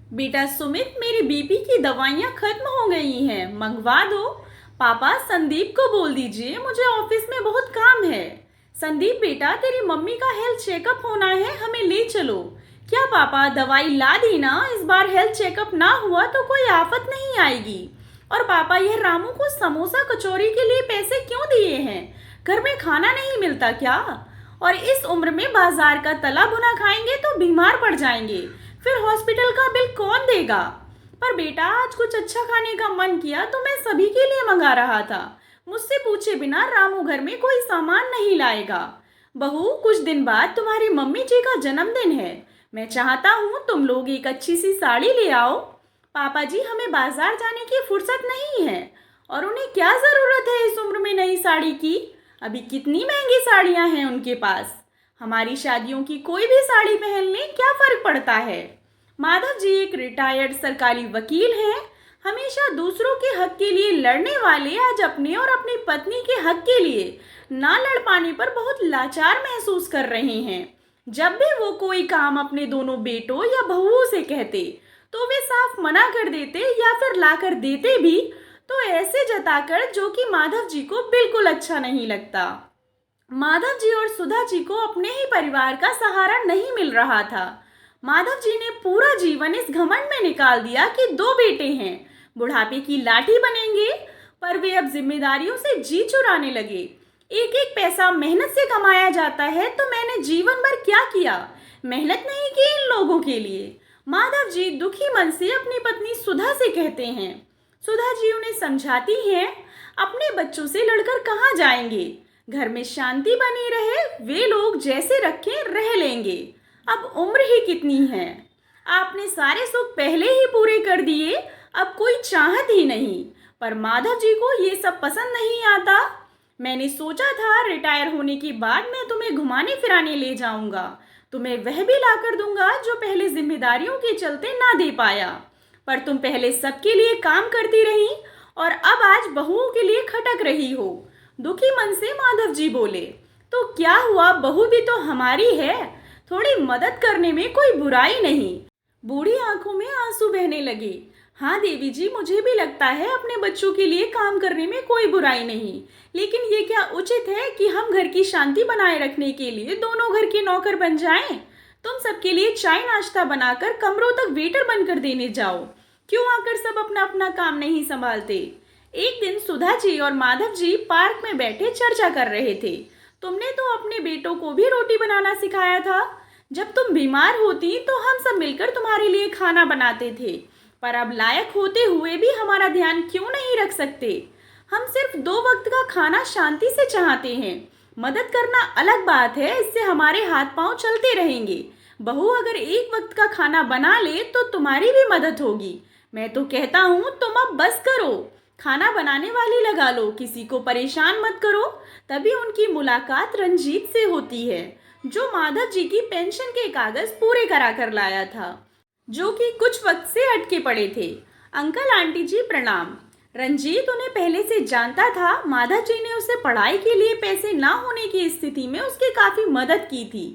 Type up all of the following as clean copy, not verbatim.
बेटा सुमित, मेरी बीपी की दवाइयाँ खत्म हो गई हैं, मंगवा दो। पापा, संदीप को बोल दीजिए मुझे ऑफिस में बहुत काम है। संदीप बेटा, तेरी मम्मी का हेल्थ चेकअप होना है, हमें ले चलो। क्या पापा, दवाई ला दी ना? इस बार हेल्थ चेकअप ना हुआ तो कोई आफत नहीं आएगी। और पापा, यह रामू को समोसा कचौरी के लिए पैसे क्यों दिए हैं? घर में खाना नहीं मिलता क्या? और इस उम्र में बाजार का तला भुना खाएंगे तो बीमार पड़ जाएंगे, फिर हॉस्पिटल का बिल कौन देगा? पर बेटा, आज कुछ अच्छा खाने का मन किया तो मैं सभी के लिए मंगा रहा था। मुझसे पूछे बिना रामू घर में कोई सामान नहीं लाएगा। बहू, कुछ दिन बाद तुम्हारी मम्मी जी का जन्मदिन है। मैं चाहता हूँ तुम लोग एक अच्छी सी साड़ी ले आओ। पापा जी, हमें बाजार जाने की फुर्सत नहीं है। और उन्हें क्या जरूरत है इस उम्र में नई साड़ी की? अभी कितनी महंगी साड़ियां हैं उनके पास। हमारी शादियों की कोई भी साड़ी पहन लें, क्या फर्क पड़ता है? माधव जी एक रिटायर्ड सरकारी वकील हैं। हमेशा दूसरों के हक के लिए लड़ने वाले आज अपने और अपनी पत्नी के हक के लिए ना लड़ पाने पर बहुत लाचार महसूस कर रहे हैं। जब भी वो कोई काम अपने दोनों बेटों या बहुओं से कहते तो वे साफ मना कर देते, या फिर ला कर देते भी तो ऐसे जताकर जो कि माधव जी को बिल्कुल अच्छा नहीं लगता। माधव जी और सुधा जी को अपने ही परिवार का सहारा नहीं मिल रहा था। माधव जी ने पूरा जीवन इस घमंड में निकाल दिया कि दो बेटे हैं, बुढ़ापे की लाठी बनेंगे। पर वे अब जिम्मेदारियों से जी चुराने लगे। एक एक पैसा मेहनत से कमाया जाता है, तो मैंने जीवन भर क्या किया? मेहनत नहीं की इन लोगों के लिए। माधव जी दुखी मन से अपनी पत्नी सुधा से कहते हैं। सुधा जी उन्हें समझाती हैं, अपने बच्चों से लड़कर कहाँ जाएंगे? घर में शांति बनी रहे, वे लोग जैसे रखें रह लेंगे। अब उम्र ही कितनी है, आपने सारे सुख पहले ही पूरे कर दिए, अब कोई चाहत ही नहीं। पर माधव जी को ये सब पसंद नहीं आता। मैंने सोचा था रिटायर होने के बाद मैं तुम्हें घुमाने फिराने ले जाऊंगा, तुम्हें वह भी ला कर दूंगा जो पहले जिम्मेदारियों के चलते ना दे पाया। पर तुम पहले सबके लिए काम करती रही और अब आज बहुओं के लिए खटक रही हो। दुखी मन से माधव जी बोले। तो क्या हुआ, बहू भी तो हमारी है, थोड़ी मदद करने में कोई बुराई नहीं। बूढ़ी आंखों में आंसू बहने लगे। हाँ देवी जी, मुझे भी लगता है अपने बच्चों के लिए काम करने में कोई बुराई नहीं, लेकिन ये क्या उचित है कि हम घर की शांति बनाए रखने के लिए दोनों घर के नौकर बन जाएं? तुम सबके लिए चाय नाश्ता बनाकर कमरों तक वेटर बनकर देने जाओ। क्यों आकर सब अपना अपना काम नहीं संभालते? एक दिन सुधा जी और माधव जी पार्क में बैठे चर्चा कर रहे थे। तुमने तो अपने बेटों को भी रोटी बनाना सिखाया था। जब तुम बीमार होती तो हम सब मिलकर तुम्हारे लिए खाना बनाते थे, पर अब लायक होते हुए भी हमारा ध्यान क्यों नहीं रख सकते? हम सिर्फ 2 वक्त का खाना शांति से चाहते हैं। मदद करना अलग बात है, इससे हमारे हाथ पांव चलते रहेंगे। बहू अगर 1 वक्त का खाना बना ले तो तुम्हारी भी मदद होगी। मैं तो कहता हूँ तुम अब बस करो, खाना बनाने वाली लगा लो, किसी को परेशान मत करो। तभी उनकी मुलाकात रंजीत से होती है, जो माधव जी की पेंशन के कागज पूरे करा कर लाया था, जो कि कुछ वक्त से अटके पड़े थे। अंकल आंटी जी प्रणाम। रंजीत उन्हें पहले से जानता था। माधव जी ने उसे पढ़ाई के लिए पैसे ना होने की स्थिति में उसकी काफ़ी मदद की थी।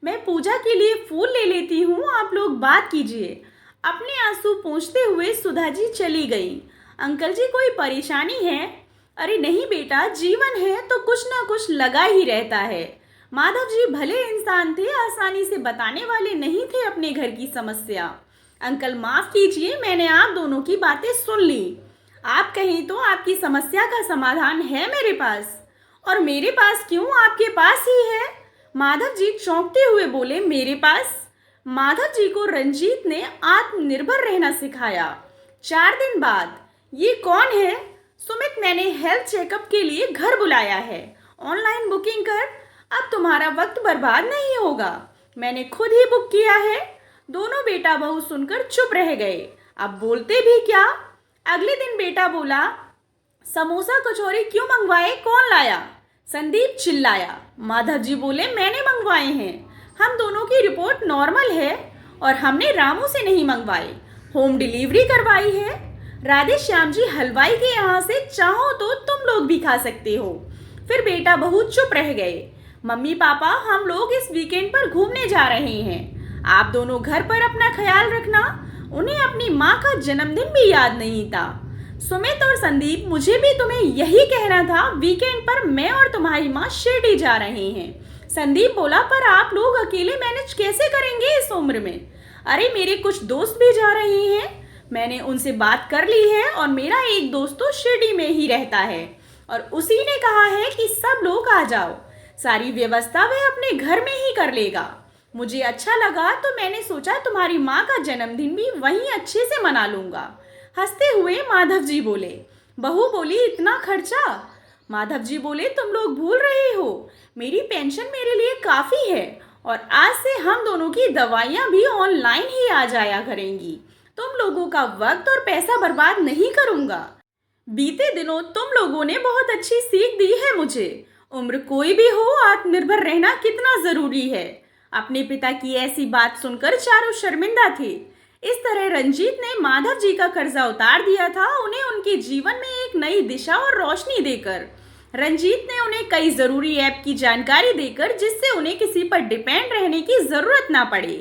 मैं पूजा के लिए फूल ले लेती हूँ, आप लोग बात कीजिए। अपने आंसू पोंछते हुए सुधा जी चली गई। अंकल जी, कोई परेशानी है? अरे नहीं बेटा, जीवन है तो कुछ ना कुछ लगा ही रहता है। माधव जी भले इंसान थे, आसानी से बताने वाले नहीं थे अपने घर की समस्या। अंकल माफ कीजिए, मैंने आप दोनों की बातें सुन ली। आप कहें तो आपकी समस्या का समाधान है मेरे पास। और मेरे पास क्यों, आपके पास ही है। माधव जी चौंकते हुए बोले, मेरे पास? माधव जी को रंजीत ने आत्मनिर्भर रहना सिखाया। 4 दिन बाद, ये कौन है? सुमित, मैंने हेल्थ चेकअप के लिए घर बुलाया है, ऑनलाइन बुकिंग कर। अब तुम्हारा वक्त बर्बाद नहीं होगा, मैंने खुद ही बुक किया है। दोनों बेटा बहू सुनकर चुप रह गए, अब बोलते भी क्या। अगले दिन बेटा बोला, समोसा कचौरी क्यों मंगवाए, कौन लाया? संदीप चिल्लाया। माधव जी बोले, मैंने मंगवाए हैं, हम दोनों की रिपोर्ट नॉर्मल है और हमने रामू से नहीं मंगवाए, होम डिलीवरी करवाई है। राधे श्याम जी हलवाई के यहाँ से, चाहो तो तुम लोग भी खा सकते हो। फिर बेटा बहू चुप रह गए। मम्मी पापा, हम लोग इस वीकेंड पर घूमने जा रहे हैं, आप दोनों घर पर अपना ख्याल रखना। उन्हें माँ का जन्मदिन भी याद नहीं था। सुमित और संदीप, मुझे भी तुम्हें यही कहना था, वीकेंड पर मैं और तुम्हारी माँ शिरडी जा रहे हैं। संदीप बोला, पर आप लोग अकेले मैनेज कैसे करेंगे इस उम्र में? अरे मेरे कुछ दोस्त भी जा रहे हैं, मैंने उनसे बात कर ली है और मेरा एक दोस्त तो शिरडी में ही रहता है और उसी ने कहा है कि सब लोग आ जाओ। सारी व्यवस्था वह अपने घर में ही कर लेगा। मुझे अच्छा लगा तो मैंने सोचा तुम्हारी माँ का जन्मदिन भी वहीं अच्छे से मना लूंगा। हंसते हुए माधव जी बोले। बहू बोली, इतना खर्चा? माधव जी बोले, तुम लोग भूल रहे हो, मेरी पेंशन मेरे लिए काफ़ी है और आज से हम दोनों की दवाइयाँ भी ऑनलाइन ही आ जाया करेंगी। तुम लोगों का वक्त और पैसा बर्बाद नहीं करूँगा। बीते दिनों तुम लोगों ने बहुत अच्छी सीख दी है मुझे। उम्र कोई भी हो, आत्मनिर्भर रहना कितना ज़रूरी है। अपने पिता की ऐसी बात सुनकर चारों शर्मिंदा थे। इस तरह रंजीत ने माधव जी का कर्जा उतार दिया था, उन्हें उनके जीवन में एक नई दिशा और रोशनी देकर। रंजीत ने उन्हें कई ज़रूरी ऐप की जानकारी देकर, जिससे उन्हें किसी पर डिपेंड रहने की ज़रूरत ना पड़े।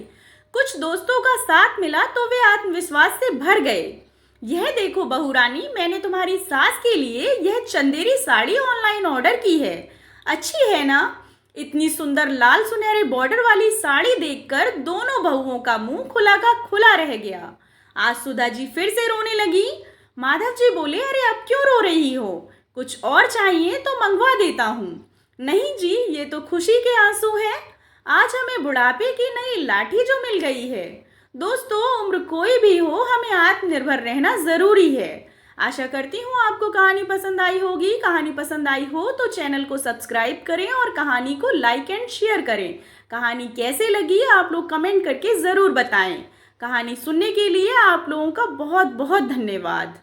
कुछ दोस्तों का साथ मिला तो वे आत्मविश्वास से भर गए। यह देखो बहू रानी, मैंने तुम्हारी सास के लिए यह चंदेरी साड़ी ऑनलाइन ऑर्डर की है। अच्छी है ना? इतनी सुंदर लाल सुनहरे बॉर्डर वाली साड़ी देखकर दोनों बहुओं का मुंह खुला का खुला रह गया। आज सुधा जी फिर से रोने लगी। माधव जी बोले, अरे अब क्यों रो रही हो? कुछ और चाहिए तो मंगवा देता हूँ। नहीं जी, ये तो खुशी के आंसू हैं। आज हमें बुढ़ापे की नई लाठी जो मिल गई है। दोस्तों, उम्र कोई भी हो, हमें आत्मनिर्भर रहना ज़रूरी है। आशा करती हूँ आपको कहानी पसंद आई होगी। कहानी पसंद आई हो तो चैनल को सब्सक्राइब करें और कहानी को लाइक एंड शेयर करें। कहानी कैसे लगी आप लोग कमेंट करके ज़रूर बताएं। कहानी सुनने के लिए आप लोगों का बहुत बहुत धन्यवाद।